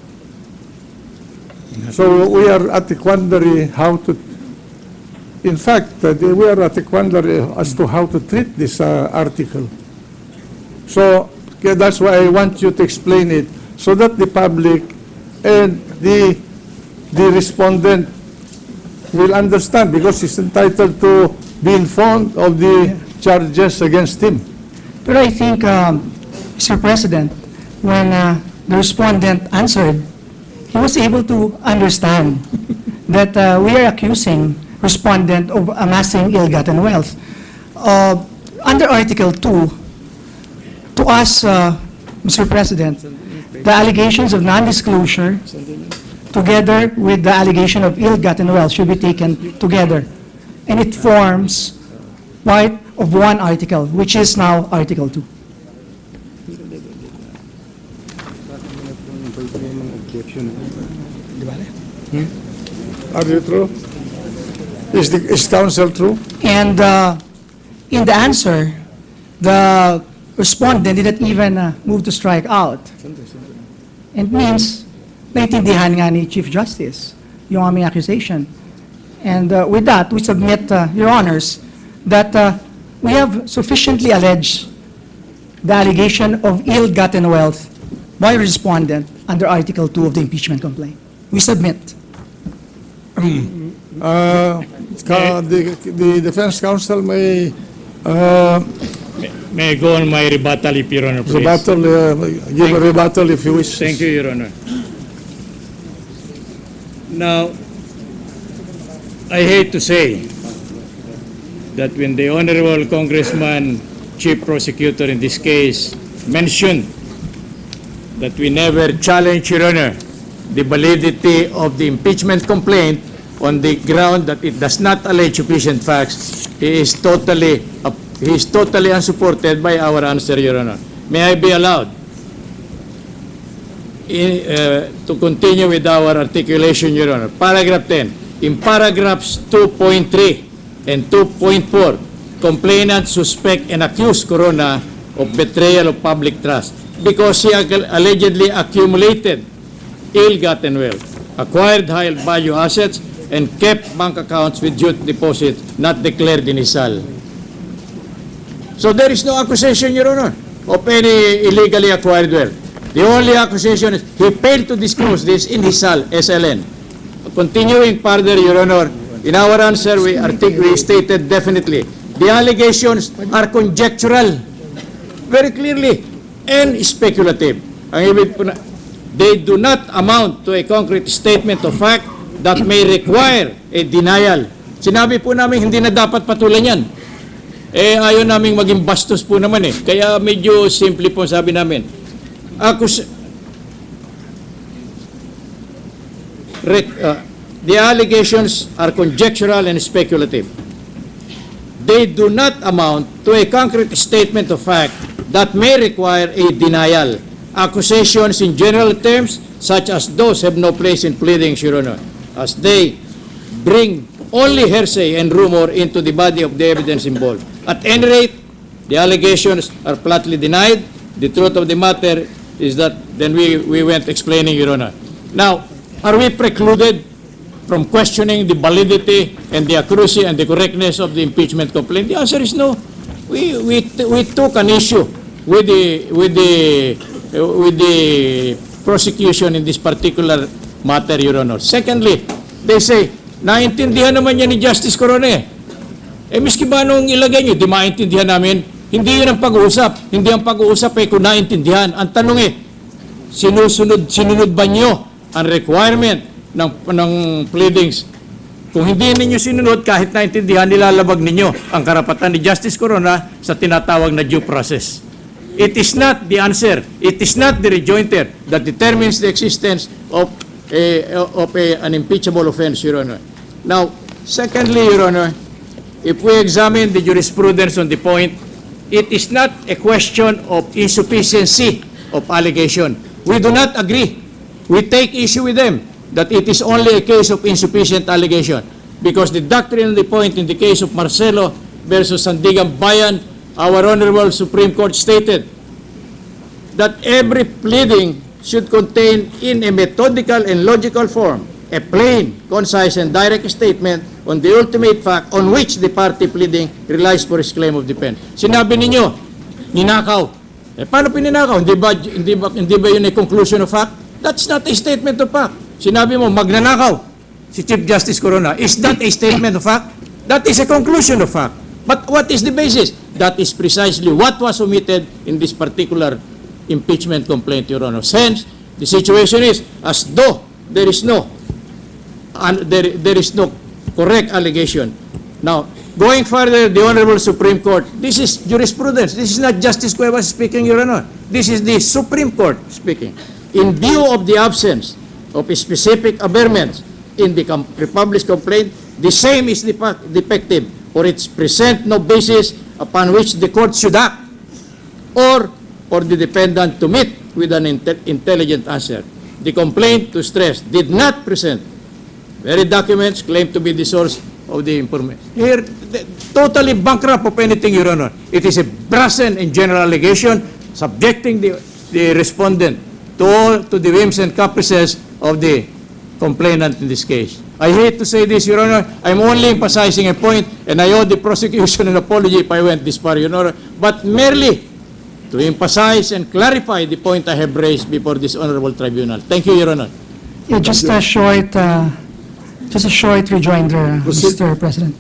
So we are at the quandary how to, in fact, we are at the quandary as to how to treat this article. So that's why I want you to explain it, so that the public and the respondent will understand, because he's entitled to be informed of the charges against him. But I think, Mr. President, when the respondent answered, he was able to understand that we are accusing respondent of amassing ill-gotten wealth. Under Article 2, to us, Mr. President, the allegations of non-disclosure together with the allegation of ill-gotten wealth should be taken together. And it forms part of one article, which is now Article 2. Are you true? Is counsel true? And in the answer, the respondent did not even move to strike out. It means, naintindihan nga ni Chief Justice yung aming accusation. And with that, we submit, Your Honors, that we have sufficiently alleged the allegation of ill-gotten wealth by respondent under Article 2 of the impeachment complaint. We submit. The defense counsel may May I go on my rebuttal, if Your Honor, please? give a rebuttal if you wish. Thank you, Your Honor. Now, I hate to say that when the Honorable Congressman, Chief Prosecutor in this case, mentioned that we never challenge, Your Honor, the validity of the impeachment complaint on the ground that it does not allege sufficient facts, he is totally unsupported by our answer, Your Honor. May I be allowed to continue with our articulation, Your Honor? Paragraph 10. In paragraphs 2.3 and 2.4, complainants suspect and accuse Corona of betrayal of public trust because he allegedly accumulated ill-gotten wealth, acquired high-value assets, and kept bank accounts with due deposits not declared in his SAL. So there is no accusation, Your Honor, of any illegally acquired wealth. The only accusation is he failed to disclose this in his SLN. Continuing further, Your Honor, in our answer, we stated definitely the allegations are conjectural, very clearly, and speculative. Ang ibig po they do not amount to a concrete statement of fact that may require a denial. Sinabi po namin hindi na dapat patulan yan. Ayaw namin maging bastos po naman Kaya medyo simple po sabi namin. The allegations are conjectural and speculative. They do not amount to a concrete statement of fact that may require a denial. Accusations in general terms, such as those, have no place in pleadings, Your Honor, as they bring only hearsay and rumor into the body of the evidence involved. At any rate, the allegations are flatly denied. The truth of the matter is that then we went explaining, Your Honor. Now, are we precluded from questioning the validity and the accuracy and the correctness of the impeachment complaint? The answer is no. We took an issue with the prosecution in this particular matter, Your Honor. Secondly, they say, naintindihan naman yan ni Justice Corona miski ba nung ilagay nyo, di maintindihan namin. Hindi yun ang pag-uusap. Hindi ang pag-uusap kung naintindihan. Ang tanong sinunod ba nyo ang requirement ng pleadings? Kung hindi ninyo sinunod, kahit naintindihan, nilalabag ninyo ang karapatan ni Justice Corona sa tinatawag na due process. It is not the answer. It is not the rejoinder that determines the existence of an impeachable offense, Your Honor. Now, secondly, Your Honor, if we examine the jurisprudence on the point, it is not a question of insufficiency of allegation. We do not agree. We take issue with them that it is only a case of insufficient allegation because the doctrine of the point in the case of Marcelo versus Sandigan Bayan, our Honorable Supreme Court stated that every pleading should contain in a methodical and logical form a plain, concise, and direct statement on the ultimate fact on which the party pleading relies for his claim of defense. Sinabi ninyo, ninakaw. Paano pininakaw? Hindi ba yun a conclusion of fact? That's not a statement of fact. Sinabi mo, magnanakaw si Chief Justice Corona. Is that a statement of fact? That is a conclusion of fact. But what is the basis? That is precisely what was omitted in this particular impeachment complaint, Your Honor. Hence, the situation is as though there is no correct allegation. Now, going further, the Honorable Supreme Court, this is jurisprudence. This is not Justice Cuevas speaking, Your Honor. This is the Supreme Court speaking. In view of the absence of specific averments in the republic's complaint, the same is defective, or it present no basis upon which the court should act, or for the defendant to meet with an intelligent answer. The complaint, to stress, did not present very documents claimed to be the source of the information. Here, totally bankrupt of anything, Your Honor. It is a brazen and general allegation subjecting the respondent to the whims and caprices of the complainant in this case. I hate to say this, Your Honor. I'm only emphasizing a point, and I owe the prosecution an apology if I went this far, Your Honor, but merely to emphasize and clarify the point I have raised before this honorable tribunal. Thank you, Your Honor. Yeah, just a short rejoinder, Mr. President.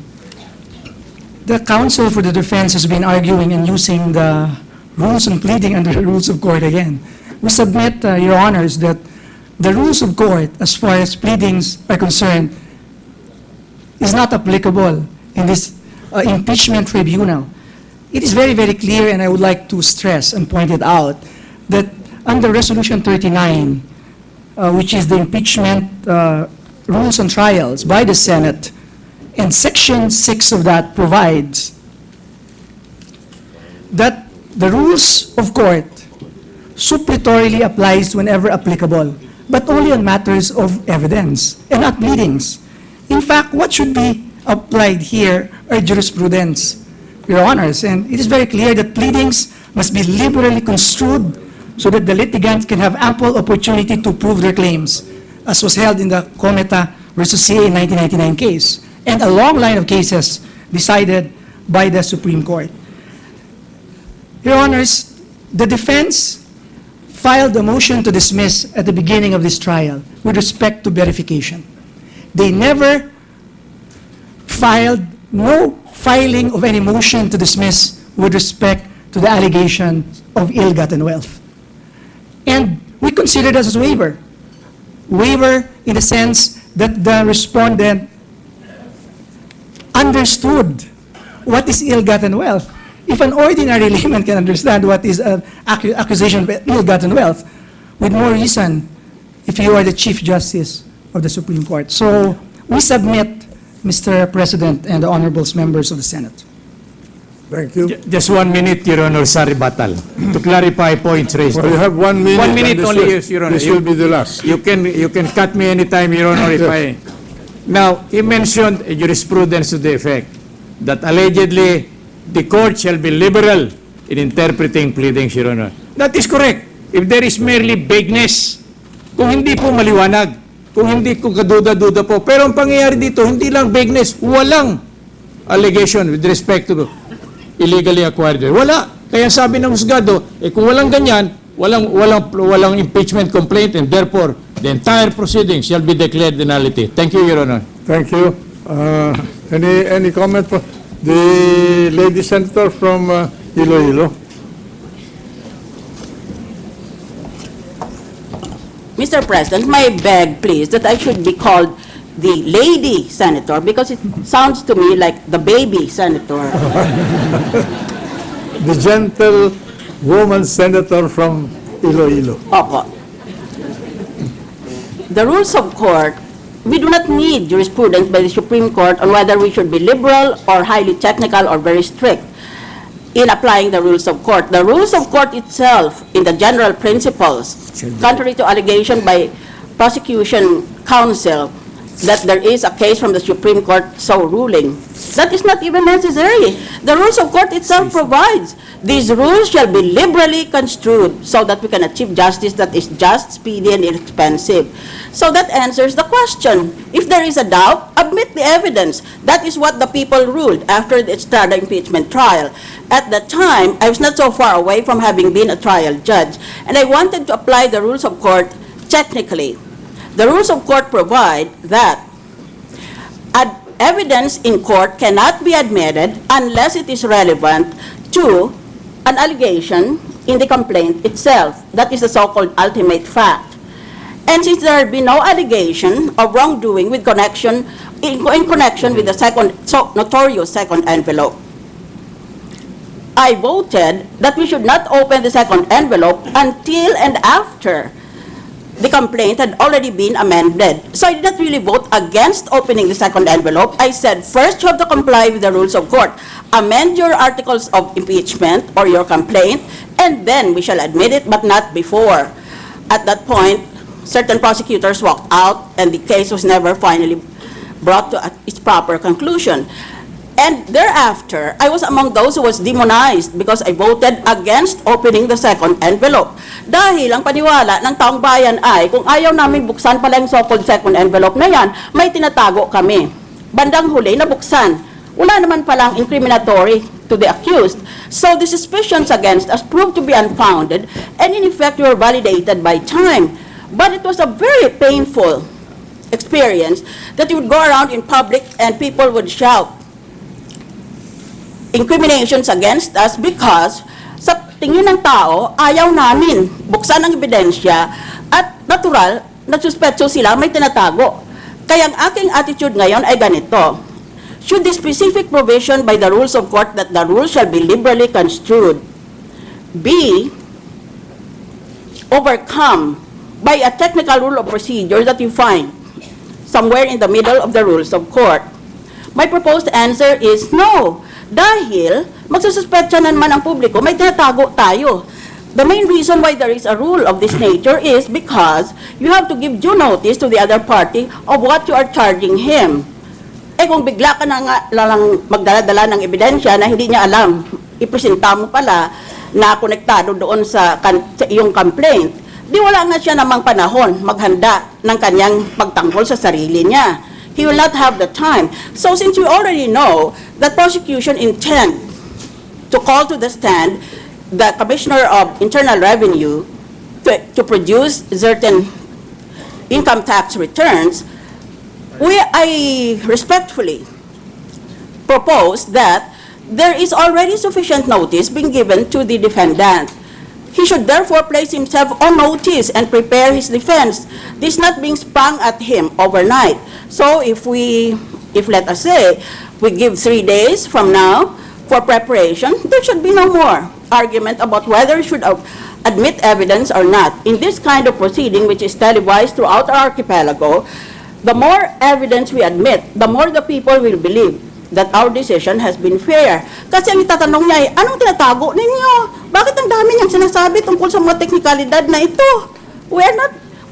The counsel for the defense has been arguing and using the rules on pleading under the rules of court again. We submit, Your Honors, that the rules of court, as far as pleadings are concerned, is not applicable in this impeachment tribunal. It is very, very clear, and I would like to stress and point it out, that under Resolution 39, which is the impeachment rules on trials by the Senate, and Section 6 of that provides that the rules of court suppletorily applies whenever applicable, but only on matters of evidence and not pleadings. In fact, what should be applied here are jurisprudence, Your Honors, and it is very clear that pleadings must be liberally construed so that the litigants can have ample opportunity to prove their claims, as was held in the Cometa versus CA 1999 case, and a long line of cases decided by the Supreme Court. Your Honors, the defense filed a motion to dismiss at the beginning of this trial with respect to verification. They never filed, no filing of any motion to dismiss with respect to the allegation of ill-gotten wealth. And we consider this as a waiver. Waiver in the sense that the respondent understood what is ill-gotten wealth. If an ordinary layman can understand what is an accusation of ill-gotten wealth, with more reason if you are the Chief Justice of the Supreme Court. So we submit, Mr. President and the honorable members of the Senate. Thank you. Just 1 minute, Your Honor, sa rebuttal, to clarify points raised. Well, you have 1 minute. 1 minute and this only, will- yes, Your Honor. This will be the last. You can cut me anytime, Your Honor, if I... Now, he mentioned a jurisprudence to the effect that allegedly the court shall be liberal in interpreting pleadings, Your Honor. That is correct. If there is merely vagueness, kung hindi po maliwanag, kung hindi ko kaduda-duda po. Pero ang pangyayari dito, hindi lang vagueness, walang allegation with respect to illegally acquired. Wala. Kaya sabi ng husgado, kung walang ganyan, walang impeachment complaint, and therefore, the entire proceedings shall be declared nullity. Thank you, Your Honor. Thank you. Any comment for the lady senator from Iloilo? Mr. President, may I beg, please, that I should be called the lady senator because it sounds to me like the baby senator. The gentle woman senator from Iloilo. Opo. The rules of court, we do not need jurisprudence by the Supreme Court on whether we should be liberal or highly technical or very strict. in applying the rules of court. The rules of court itself, in the general principles, contrary to allegation by prosecution counsel that there is a case from the Supreme Court so ruling, that is not even necessary. The rules of court itself provides these rules shall be liberally construed so that we can achieve justice that is just, speedy, and inexpensive. So that answers the question. If there is a doubt, admit the evidence. That is what the people ruled after the Estrada impeachment trial. At the time, I was not so far away from having been a trial judge, and I wanted to apply the rules of court technically. The rules of court provide that evidence in court cannot be admitted unless it is relevant to an allegation in the complaint itself. That is the so-called ultimate fact. And since there be no allegation of wrongdoing with connection, in connection with the notorious second envelope, I voted that we should not open the second envelope until and after the complaint had already been amended. So I did not really vote against opening the second envelope. I said, first you have to comply with the rules of court. Amend your articles of impeachment or your complaint, and then we shall admit it, but not before. At that point, certain prosecutors walked out, and the case was never finally brought to its proper conclusion. And thereafter, I was among those who was demonized because I voted against opening the second envelope. Dahil ang paniwala ng taong bayan ay, kung ayaw namin buksan pala yung so-called second envelope na yan, may tinatago kami. Bandang huli, nabuksan. Wala naman palang incriminatory to the accused. So the suspicions against us proved to be unfounded, and in effect were validated by time. But it was a very painful experience that you would go around in public and people would shout incriminations against us because sa tingin ng tao, ayaw namin buksan ang ebidensya at natural, nagsuspetso sila, may tinatago. Kaya ang aking attitude ngayon ay ganito. Should the specific provision by the rules of court that the rules shall be liberally construed be overcome by a technical rule of procedure that you find somewhere in the middle of the rules of court? My proposed answer is no. Dahil magsususpetsa na naman ang publiko, may tinatago tayo. The main reason why there is a rule of this nature is because you have to give due notice to the other party of what you are charging him. Eh kung bigla ka na nga lang magdala-dala ng ebidensya na hindi niya alam, ipresenta mo pala na konektado doon sa iyong complaint, di wala nga siya namang panahon maghanda ng kanyang pagtanggol sa sarili niya. He will not have the time. So since we already know that prosecution intend to call to the stand the Commissioner of Internal Revenue to produce certain income tax returns, I respectfully propose that there is already sufficient notice being given to the defendant. He should therefore place himself on notice and prepare his defense. This not being sprung at him overnight. So if let us say, we give 3 days from now for preparation, there should be no more argument about whether he should admit evidence or not. In this kind of proceeding, which is televised throughout our archipelago, the more evidence we admit, the more the people will believe that our decision has been fair. Kasi ang itatanong niya ay, anong tinatago ninyo? Bakit ang dami niyang sinasabi tungkol sa mga teknikalidad na ito? We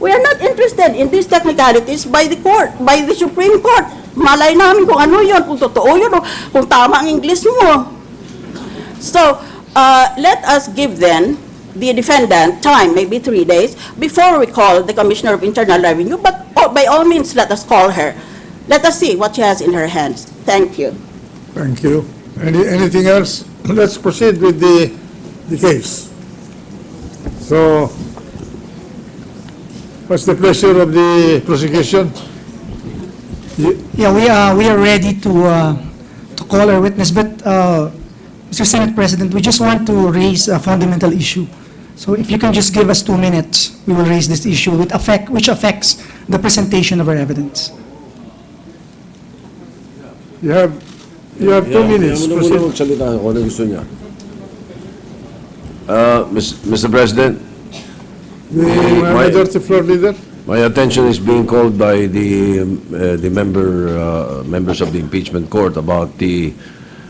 are not interested in these technicalities by the court, by the Supreme Court. Malay namin kung ano yun, kung totoo yun, o kung tama ang English mo. So, let us give then the defendant time, maybe 3 days, before we call the Commissioner of Internal Revenue, but by all means, let us call her. Let us see what she has in her hands. Thank you. Thank you. Anything else? Let's proceed with the case. So, what's the pleasure of the prosecution? Yeah, we are ready to call our witness, but Mr. Senate President, we just want to raise a fundamental issue. So if you can just give us 2 minutes, we will raise this issue which affects the presentation of our evidence. You have 2 minutes. Proceed. Magsalita kung ano gusto niya. Mr. President, The majority floor leader. my attention is being called by the members of the impeachment court about the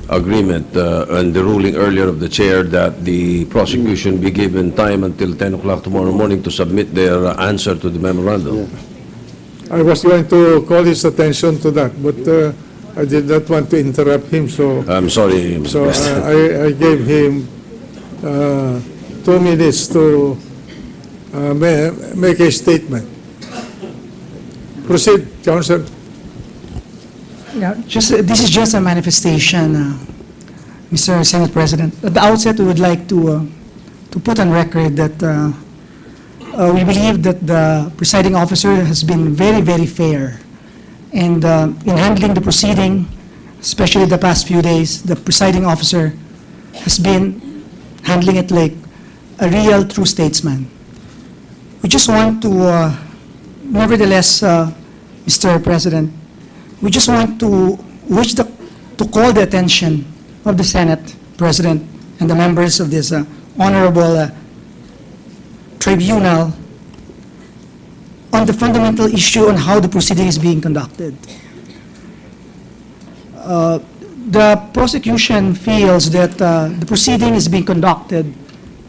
agreement and the ruling earlier of the chair that the prosecution be given time until 10 o'clock tomorrow morning to submit their answer to the memorandum. I was going to call his attention to that, but I did not want to interrupt him, so I'm sorry, Mr. so President. I gave him 2 minutes to make a statement. Proceed, Counsel. Yeah, this is just a manifestation, Mr. Senate President. At the outset, we would like to put on record that we believe that the presiding officer has been very, very fair. And in handling the proceeding, especially the past few days, the presiding officer has been handling it like a real true statesman. We just want to, nevertheless, Mr. President, we just want to call the attention of the Senate President and the members of this honorable tribunal on the fundamental issue on how the proceeding is being conducted. The prosecution feels that the proceeding is being conducted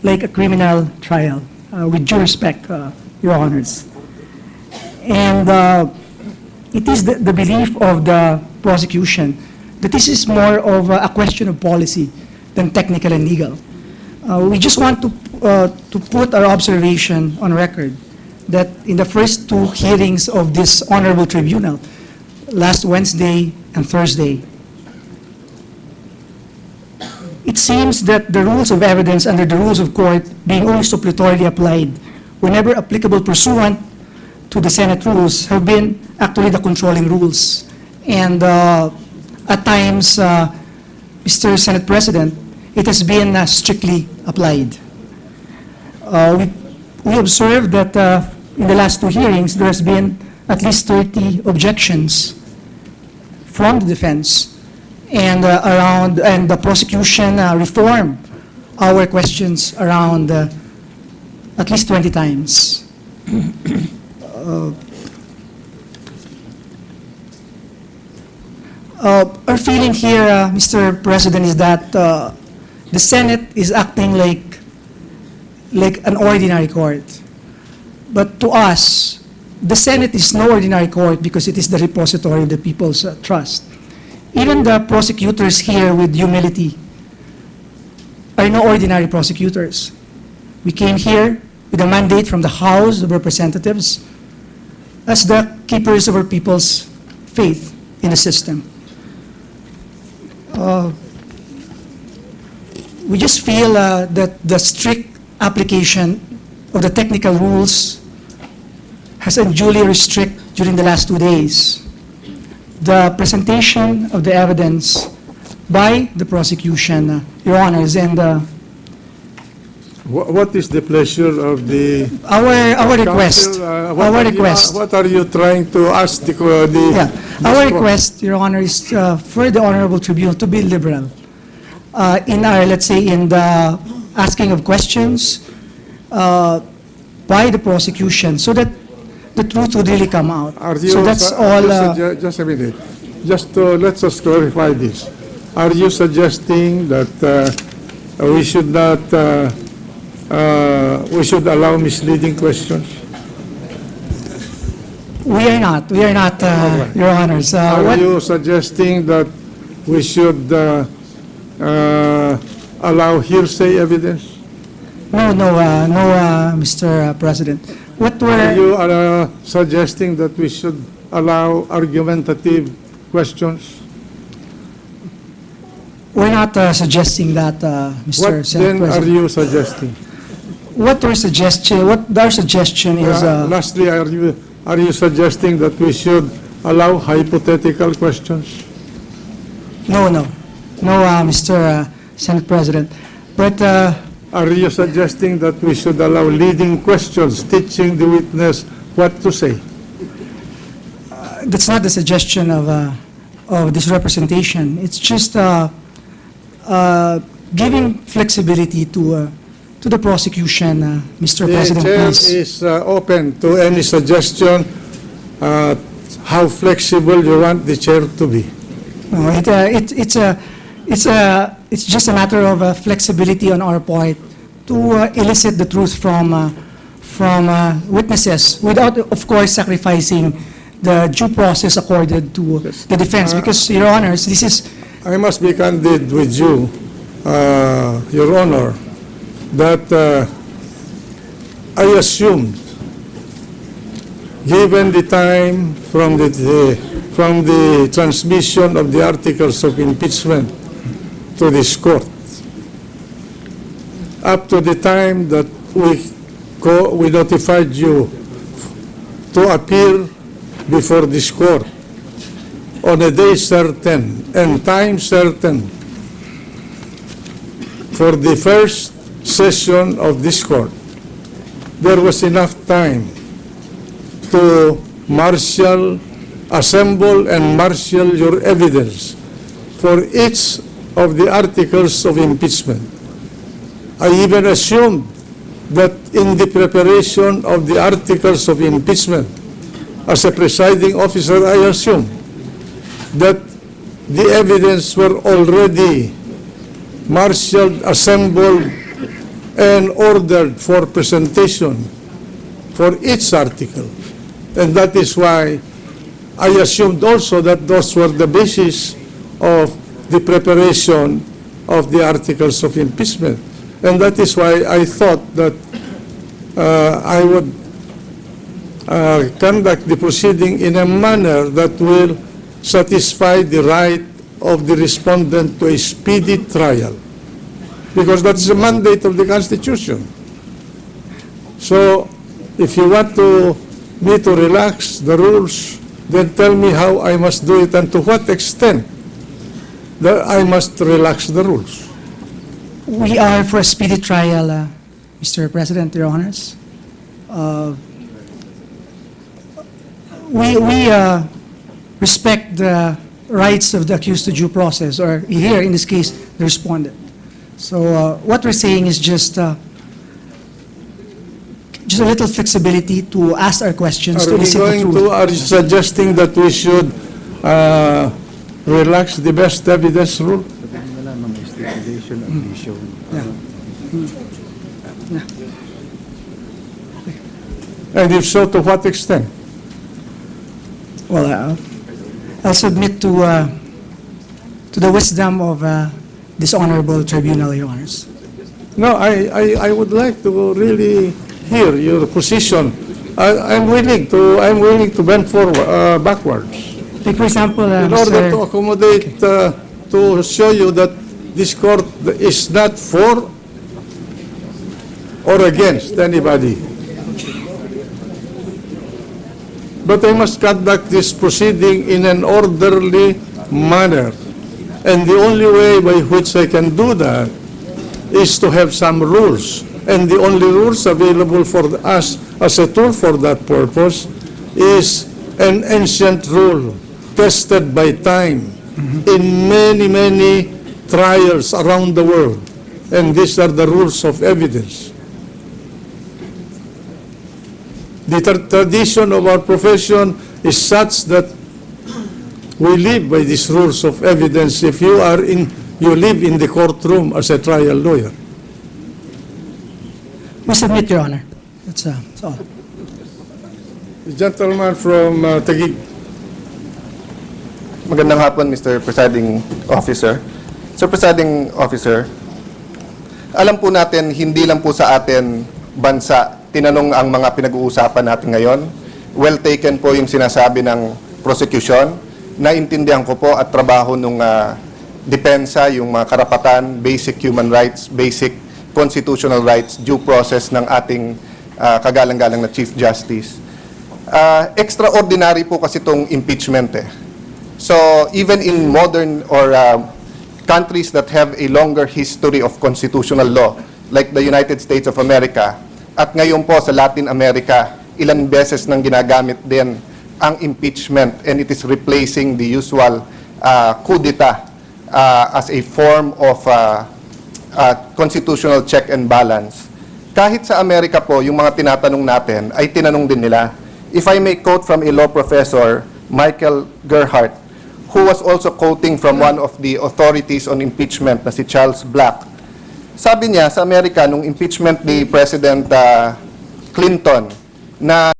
like a criminal trial, with due respect, Your Honors. And it is the belief of the prosecution that this is more of a question of policy than technical and legal. We just want to put our observation on record that in the first 2 hearings of this honorable tribunal, last Wednesday and Thursday, it seems that the rules of evidence under the rules of court being only suppletorily applied whenever applicable pursuant to the Senate rules have been actually the controlling rules. And at times, Mr. Senate President, it has been strictly applied. We observed that in the last 2 hearings, there has been at least 30 objections from the defense and and the prosecution reformed our questions around at least 20 times. Our feeling here, Mr. President, is that the Senate is acting like an ordinary court. But to us, the Senate is no ordinary court because it is the repository of the people's trust. Even the prosecutors here, with humility, are no ordinary prosecutors. We came here with a mandate from the House of Representatives as the keepers of our people's faith in the system. We just feel that the strict application of the technical rules has unduly restricted during the last 2 days the presentation of the evidence by the prosecution, Your Honors, and What is the pleasure of the our request. Counsel? Our request. What are you trying to ask the Yeah, this our court? request, Your Honor, is for the Honorable Tribunal to be liberal in our, let's say, in the asking of questions by the prosecution, so that the truth would really come out. Are you, So that's all. just a minute. Just let's just clarify this. Are you suggesting that we should not we should allow misleading questions? We are not, Your Honors. Are What- you suggesting that we should allow hearsay evidence? No, Mr. President. What Are we're, you suggesting that we should allow argumentative questions? we're not suggesting that, Mr. What Senate then are President. you suggesting? What our suggestion is, Lastly, are you suggesting that we should allow hypothetical questions? no, Mr. Senate President. But Are you suggesting that we should allow leading questions, teaching the witness what to say? that's not the suggestion of this representation. It's just giving flexibility to the prosecution, Mr. The President, chair please. is open to any suggestion, how flexible you want the chair to be. No, it's just a matter of flexibility on our part to elicit the truth from witnesses without, of course, sacrificing the due process accorded to the defense. Because, Your Honors, this is, I must be candid with you, Your Honor, that I assumed, given the time from the transmission of the articles of impeachment to this court, up to the time that we notified you to appear before this court on a day certain and time certain for the first session of this court, there was enough time to assemble and marshal your evidence for each of the articles of impeachment. I even assumed that in the preparation of the articles of impeachment, as a presiding officer, I assumed that the evidence were already marshaled, assembled, and ordered for presentation for each article. And that is why I assumed also that those were the basis of the preparation of the articles of impeachment. And that is why I thought that I would conduct the proceeding in a manner that will satisfy the right of the respondent to a speedy trial. Because that's the mandate of the Constitution. So, if you want me to relax the rules, then tell me how I must do it and to what extent that I must relax the rules. we are for a speedy trial, Mr. President, Your Honors. We respect the rights of the accused to due process, or here, in this case, the respondent. So what we're saying is just a little flexibility to ask our questions, to elicit the truth. Are you suggesting that we should relax the best evidence rule? And if so, to what extent? Well, I'll submit to the wisdom of this honorable tribunal, Your Honors. No, I would like to really hear your position. I'm willing to bend forward, backwards, Like, for example, in order to accommodate, to show you that this court is not for or against anybody. But I must conduct this proceeding in an orderly manner. And the only way by which I can do that is to have some rules. And the only rules available for us as a tool for that purpose is an ancient rule tested by time in many, many trials around the world. And these are the rules of evidence. The tradition of our profession is such that we live by these rules of evidence if you live in the courtroom as a trial lawyer. we submit, Your Honor. That's all. The gentleman from Taguig. Magandang hapon, Mr. Presiding Officer. Sir Presiding Officer, alam po natin, hindi lang po sa atin bansa tinanong ang mga pinag-uusapan natin ngayon. Well taken po yung sinasabi ng prosecution. Naintindihan ko po at trabaho ng depensa, yung mga karapatan, basic human rights, basic constitutional rights, due process ng ating kagalang-galang na Chief Justice. Extraordinary po kasi itong impeachment eh. So, even in modern or countries that have a longer history of constitutional law, like the United States of America, at ngayon po sa Latin America, ilang beses nang ginagamit din ang impeachment, and it is replacing the usual coup d'etat as a form of constitutional check and balance. Kahit sa Amerika po, yung mga tinatanong natin, ay tinanong din nila. If I may quote from a law professor, Michael Gerhardt, who was also quoting from one of the authorities on impeachment na si Charles Black. Sabi niya sa Amerika nung impeachment ni President Clinton na